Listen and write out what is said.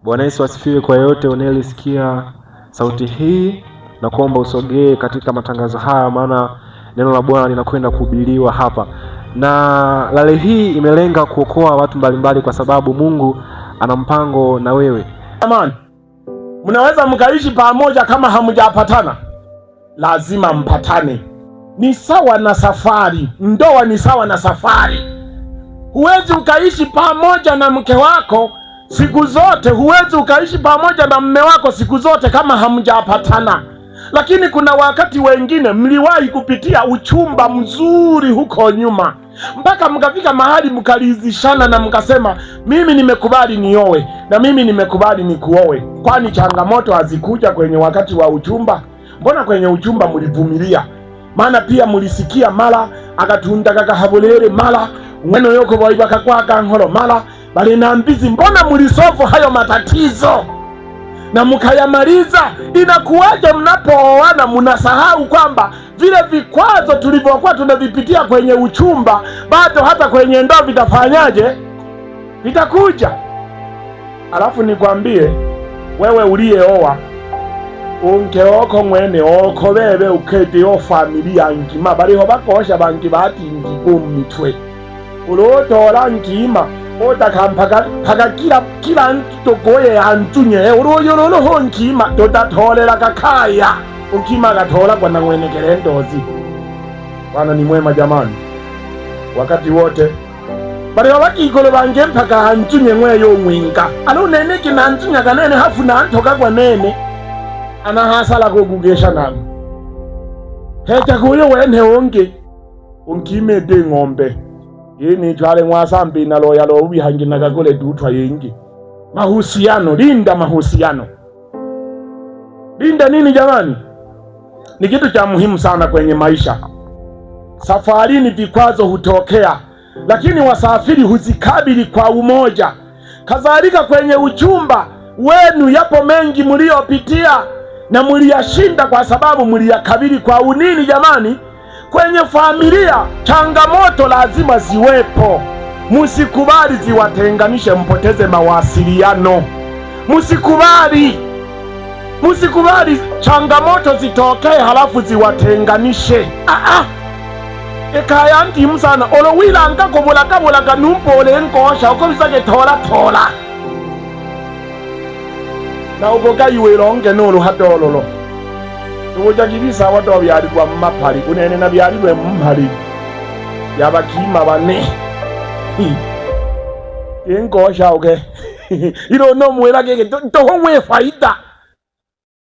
Bwana Yesu asifiwe. Kwa yote unayesikia sauti hii, na kuomba usogee katika matangazo haya, maana neno la Bwana linakwenda kuhubiriwa hapa, na lale hii imelenga kuokoa watu mbalimbali, kwa sababu Mungu ana mpango na wewe. Amani, mnaweza mkaishi pamoja kama hamjapatana, lazima mpatane. Ni sawa na safari, ndoa ni sawa na safari. Huwezi ukaishi pamoja na mke wako siku zote, huwezi ukaishi pamoja na mume wako siku zote kama hamjapatana. Lakini kuna wakati wengine mliwahi kupitia uchumba mzuri huko nyuma, mpaka mkafika mahali mkalizishana na mkasema, mimi nimekubali niowe na mimi nimekubali nikuowe. Kwani changamoto hazikuja kwenye wakati wa uchumba? Mbona kwenye uchumba mlivumilia? Maana pia mlisikia mala akatunda kakahabulere, mala mweno yoko boibaka kwa kankolo, mala bali na mbizi. Mbona mlisofu hayo matatizo na mkayamaliza? Inakuwaje mnapooana mnasahau kwamba vile vikwazo tulivyokuwa tunavipitia kwenye uchumba bado hata kwenye ndoa vitafanyaje? Vitakuja. Alafu nikwambie wewe uliyeoa, unke oko mwene oko bebe ukete yo familia nkima bariho bakosha banki batingi kumitwe ulotora nkima otakampaga kila ntogoye antunye uroyororo nkima todatolera kakaya ukima gatola kwa na mwene kerendozi. Bwana ni mwema jamani, wakati wote bariho bakikolo bange mpaka antunye mweyo mwinga alo nene kinantunya kanene hafu na antoka kwa nene anahasala kugugesha nami hecha kuyo wene onge unkime de ng'ombe yini twale mwasambi na loya lo bihangi na gagole dutwa yengi. Mahusiano, linda mahusiano. Linda nini jamani? Ni kitu cha muhimu sana kwenye maisha. Safarini vikwazo hutokea, lakini wasafiri huzikabili kwa umoja. Kadhalika kwenye uchumba wenu yapo mengi mliopitia na mliyashinda kwa sababu mliyakabili kwa unini jamani. Kwenye familia changamoto lazima ziwepo. Musikubali ziwatenganishe, mpoteze mawasiliano. Musikubali changamoto zitokee halafu ziwatenganishe. Ekaya ndimu sana olowilanga kobulaka numpole nkosha uko bisage tola na ugoga yuwelonge nolu hatololo ugoja gibisa wado byalirwa mumapali unene na byalirwe mumpali yabakima bane enkosha uke ilo no mwela gege tohomwe faida